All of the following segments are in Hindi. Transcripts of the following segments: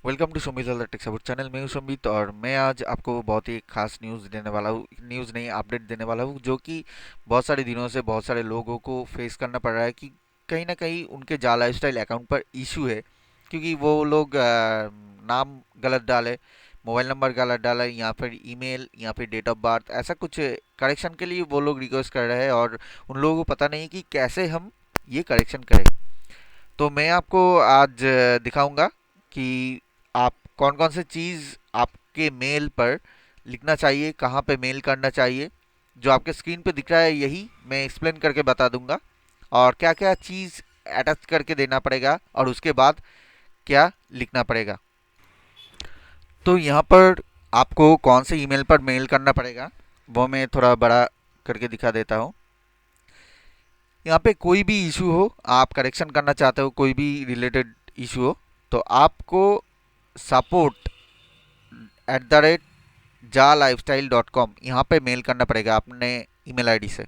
Welcome to Sumit tech support channel. मैं हूं सुमित और मैं आज आपको बहुत ही खास न्यूज़ देने वाला हूं। न्यूज़ नहीं, अपडेट देने वाला हूं, जो कि बहुत सारे दिनों से बहुत सारे लोगों को फेस करना पड़ रहा है कि कहीं ना कहीं उनके जा लाइफस्टाइल अकाउंट पर इशू है। क्योंकि वो लोग नाम गलत डाले, मोबाइल नंबर गलत डाले, या फिर ईमेल या फिर डेट ऑफ बर्थ, ऐसा कुछ करेक्शन के लिए वो लोग रिक्वेस्ट कर रहे हैं और उन लोगों को पता नहीं कि कैसे हम ये करेक्शन करें। तो मैं आपको आज दिखाऊंगा कि आप कौन कौन से चीज़ आपके मेल पर लिखना चाहिए, कहाँ पे मेल करना चाहिए। जो आपके स्क्रीन पे दिख रहा है यही मैं एक्सप्लेन करके बता दूंगा, और क्या क्या चीज़ अटैच करके देना पड़ेगा और उसके बाद क्या लिखना पड़ेगा। तो यहाँ पर आपको कौन से ईमेल पर मेल करना पड़ेगा वो मैं थोड़ा बड़ा करके दिखा देता हूँ। यहाँ पे कोई भी इशू हो, आप करेक्शन करना चाहते हो, कोई भी रिलेटेड इशू हो, तो आपको सपोर्ट एट द रेट जा लाइफ स्टाइल डॉट कॉम यहाँ पे मेल करना पड़ेगा अपने ईमेल आईडी से,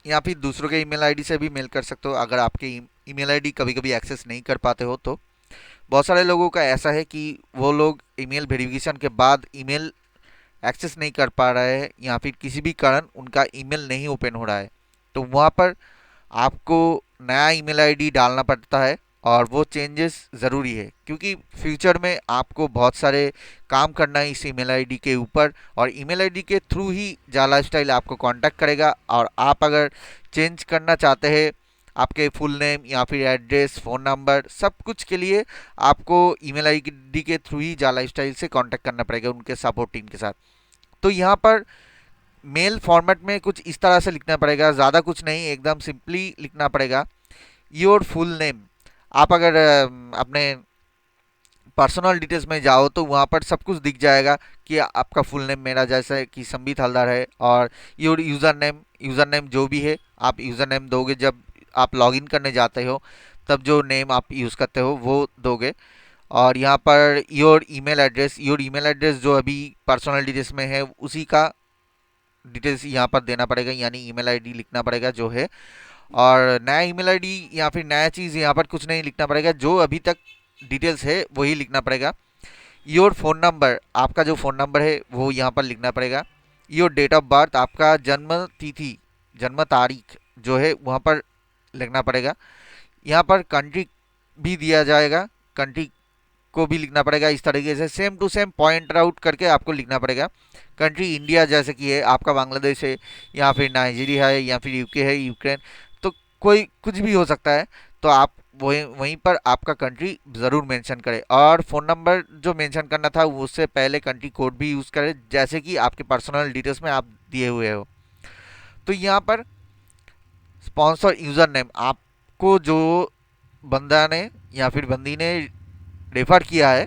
या फिर दूसरों के ईमेल आईडी से भी मेल कर सकते हो अगर आपके ईमेल आईडी कभी कभी एक्सेस नहीं कर पाते हो तो। बहुत सारे लोगों का ऐसा है कि वो लोग ईमेल वेरिफिकेशन के बाद ईमेल एक्सेस नहीं कर पा रहे हैं, या फिर किसी भी कारण उनका ईमेल नहीं ओपन हो रहा है। तो वहाँ पर आपको नया ईमेल आईडी डालना पड़ता है, और वो चेंजेस ज़रूरी है क्योंकि फ्यूचर में आपको बहुत सारे काम करना है इस ईमेल आईडी के ऊपर, और ईमेल आईडी के थ्रू ही जा लाइफस्टाइल आपको कांटेक्ट करेगा। और आप अगर चेंज करना चाहते हैं आपके फुल नेम या फिर एड्रेस, फ़ोन नंबर, सब कुछ के लिए आपको ईमेल आईडी के थ्रू ही जा लाइफस्टाइल से कांटेक्ट करना पड़ेगा उनके सपोर्ट टीम के साथ। तो यहाँ पर मेल फॉर्मेट में कुछ इस तरह से लिखना पड़ेगा, ज़्यादा कुछ नहीं, एकदम सिंपली लिखना पड़ेगा। Your full name. आप अगर अपने पर्सनल डिटेल्स में जाओ तो वहाँ पर सब कुछ दिख जाएगा कि आपका फुल नेम मेरा जैसे कि संबित हलदार है, और योर यूज़र नेम जो भी है आप यूज़र नेम दोगे जब आप लॉगिन करने जाते हो, तब जो नेम आप यूज़ करते हो वो दोगे। और यहाँ पर योर ईमेल एड्रेस जो अभी पर्सनल डिटेल्स में है उसी का डिटेल्स यहाँ पर देना पड़ेगा, यानी ईमेल आईडी लिखना पड़ेगा जो है। और नया ईमेल आईडी या फिर नया चीज़ यहाँ पर कुछ नहीं लिखना पड़ेगा, जो अभी तक डिटेल्स है वही लिखना पड़ेगा। योर फ़ोन नंबर, आपका जो फ़ोन नंबर है वो यहाँ पर लिखना पड़ेगा। योर डेट ऑफ बर्थ, आपका जन्म तिथि, जन्म तारीख जो है वहाँ पर लिखना पड़ेगा। यहाँ पर कंट्री भी दिया जाएगा, कंट्री को भी लिखना पड़ेगा। इस तरीके से same to same point out करके आपको लिखना पड़ेगा। कंट्री इंडिया जैसे कि है, आपका बांग्लादेश है, या फिर नाइजीरिया है, या फिर यूके है, यूक्रेन, तो कोई कुछ भी हो सकता है। तो आप वहीं वहीं पर आपका कंट्री ज़रूर मेंशन करें, और फ़ोन नंबर जो मेंशन करना था उससे पहले कंट्री कोड भी यूज़ करें जैसे कि आपके पर्सनल डिटेल्स में आप दिए हुए हो। तो यहाँ पर स्पॉन्सर यूज़र नेम, आपको जो बंदा ने या फिर बंदी ने रेफर किया है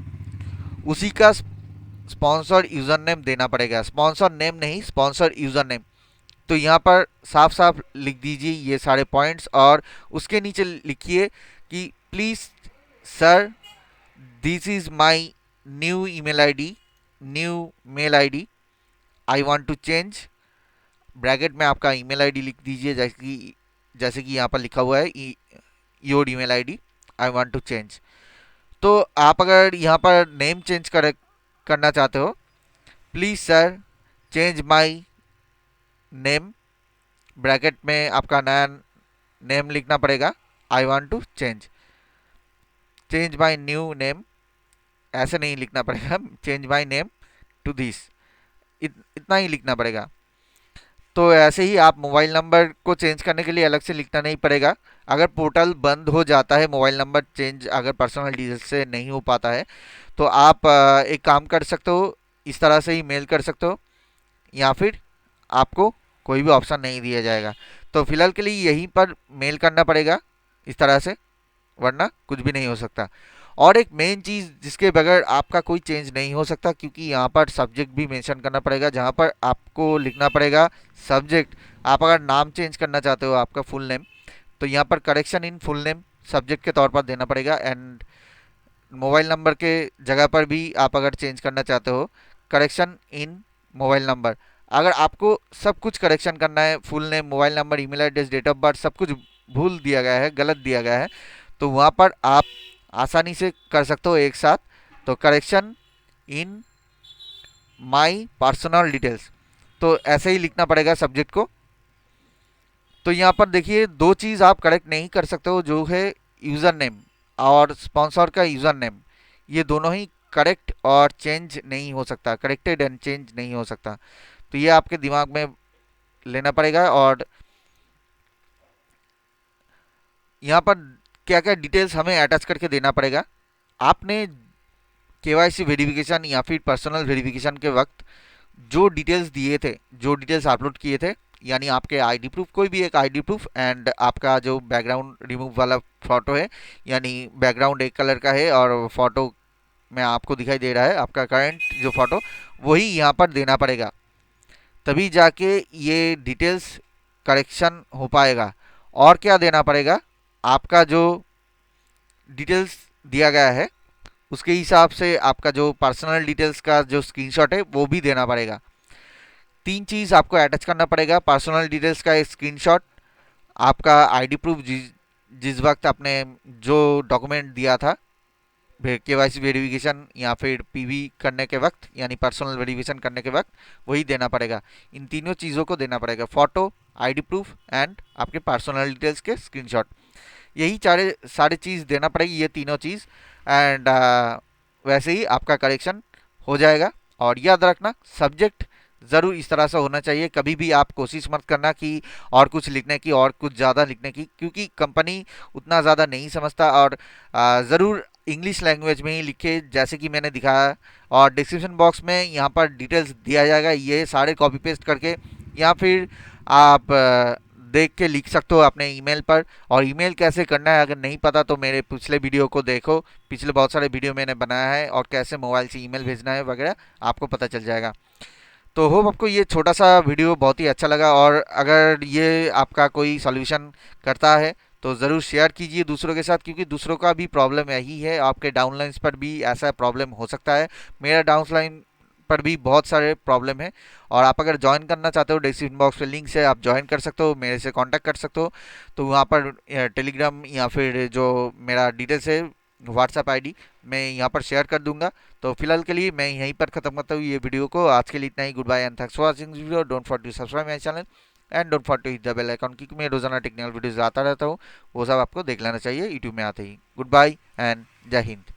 उसी का स्पॉन्सर यूज़र नेम देना पड़ेगा। स्पॉन्सर नेम नहीं, स्पॉन्सर यूज़र नेम। तो यहाँ पर साफ साफ लिख दीजिए ये सारे पॉइंट्स, और उसके नीचे लिखिए कि please sir, this is my new email ID, new mail ID, I want to change. Bracket में आपका ईमेल आईडी लिख दीजिए, जैसे कि यहाँ पर लिखा हुआ है your email ID, I want to change. तो आप अगर यहाँ पर नेम चेंज करना चाहते हो, please sir change my name, bracket में आपका नया नेम लिखना पड़ेगा, I want to change my new name, ऐसे नहीं लिखना पड़ेगा, change my name to this, इतना ही लिखना पड़ेगा। तो ऐसे ही आप मोबाइल नंबर को चेंज करने के लिए अलग से लिखना नहीं पड़ेगा। अगर पोर्टल बंद हो जाता है, मोबाइल नंबर चेंज अगर पर्सनल डिटेल से नहीं हो पाता है, तो आप एक काम कर सकते हो, इस तरह से ही मेल कर सकते हो, या फिर आपको कोई भी ऑप्शन नहीं दिया जाएगा। तो फिलहाल के लिए यहीं पर मेल करना पड़ेगा इस तरह से, वरना कुछ भी नहीं हो सकता। और एक मेन चीज़ जिसके बगैर आपका कोई चेंज नहीं हो सकता, क्योंकि यहाँ पर सब्जेक्ट भी मेंशन करना पड़ेगा, जहाँ पर आपको लिखना पड़ेगा सब्जेक्ट। आप अगर नाम चेंज करना चाहते हो आपका फुल नेम, तो यहाँ पर correction in full name subject के तौर पर देना पड़ेगा। एंड मोबाइल नंबर के जगह पर भी आप अगर चेंज करना चाहते हो, करेक्शन इन मोबाइल नंबर। अगर आपको सब कुछ करेक्शन करना है, full name, mobile number, email address, date of birth, सब कुछ भूल दिया गया है, गलत दिया गया है, तो वहाँ पर आप आसानी से कर सकते हो एक साथ। तो correction in my personal details, तो ऐसे ही लिखना पड़ेगा सब्जेक्ट को। तो यहाँ पर देखिए दो चीज़ आप करेक्ट नहीं कर सकते हो, जो है यूज़र नेम और स्पॉन्सर का यूज़र नेम, ये दोनों ही करेक्ट और चेंज नहीं हो सकता, करेक्टेड एंड चेंज नहीं हो सकता। तो ये आपके दिमाग में लेना पड़ेगा। और यहाँ पर क्या क्या डिटेल्स हमें अटैच करके देना पड़ेगा। आपने केवाईसी वेरिफिकेशन या फिर पर्सनल वेरिफिकेशन के वक्त जो डिटेल्स दिए थे, जो डिटेल्स अपलोड किए थे, यानी आपके आईडी प्रूफ, कोई भी एक आईडी प्रूफ, एंड आपका जो बैकग्राउंड रिमूव वाला फोटो है, यानी बैकग्राउंड एक कलर का है और फोटो में आपको दिखाई दे रहा है आपका करंट जो फोटो, वही यहाँ पर देना पड़ेगा। तभी जाके ये डिटेल्स करेक्शन हो पाएगा। और क्या देना पड़ेगा, आपका जो डिटेल्स दिया गया है उसके हिसाब से आपका जो पर्सनल डिटेल्स का जो स्क्रीनशॉट है वो भी देना पड़ेगा। तीन चीज़ आपको अटैच करना पड़ेगा, पर्सनल डिटेल्स का स्क्रीनशॉट, आपका आईडी प्रूफ जिस वक्त आपने जो डॉक्यूमेंट दिया था केवाईसी वेरिफिकेशन या फिर पीवी करने के वक्त, यानी पर्सनल वेरिफिकेशन करने के वक्त, वही देना पड़ेगा। इन तीनों चीज़ों को देना पड़ेगा, फ़ोटो, आईडी प्रूफ एंड आपके पर्सनल डिटेल्स के स्क्रीनशॉट। यही सारे चीज़ देना पड़ेगी, ये तीनों चीज़। एंड वैसे ही आपका करेक्शन हो जाएगा। और याद रखना, सब्जेक्ट ज़रूर इस तरह से होना चाहिए। कभी भी आप कोशिश मत करना कि और कुछ लिखने की और कुछ ज़्यादा लिखने की, क्योंकि कंपनी उतना ज़्यादा नहीं समझता। और ज़रूर इंग्लिश लैंग्वेज में ही लिखे, जैसे कि मैंने दिखाया। और डिस्क्रिप्शन बॉक्स में यहाँ पर डिटेल्स दिया जाएगा, ये सारे कॉपी पेस्ट करके या फिर आप देख के लिख सकते हो अपने ईमेल पर। और ईमेल कैसे करना है अगर नहीं पता तो मेरे पिछले वीडियो को देखो, पिछले बहुत सारे वीडियो मैंने बनाया है, और कैसे मोबाइल से ईमेल भेजना है वगैरह आपको पता चल जाएगा। तो होप आपको ये छोटा सा वीडियो बहुत ही अच्छा लगा। और अगर ये आपका कोई सॉल्यूशन करता है तो ज़रूर शेयर कीजिए दूसरों के साथ, क्योंकि दूसरों का भी प्रॉब्लम यही है। आपके डाउनलाइंस पर भी ऐसा प्रॉब्लम हो सकता है, मेरा डाउनलाइन पर भी बहुत सारे प्रॉब्लम है। और आप अगर ज्वाइन करना चाहते हो, डिस्क्रिप्शन बॉक्स पे लिंक से आप ज्वाइन कर सकते हो, मेरे से कांटेक्ट कर सकते हो। तो वहाँ पर टेलीग्राम या फिर जो मेरा डिटेल्स है व्हाट्सएप आईडी मैं यहाँ पर शेयर कर दूंगा। तो फिलहाल के लिए मैं यहीं पर खत्म करता हूँ ये वीडियो को। आज के लिए इतना ही। Goodbye and thanks for watching video. Don't forget to subscribe my channel and don't forget to hit the bell icon, क्योंकि मैं रोजाना टेक्निकल वीडियोस आता रहता हूँ, वो सब आपको देख लेना चाहिए यूट्यूब में आते ही। गुड बाय एंड जय हिंद।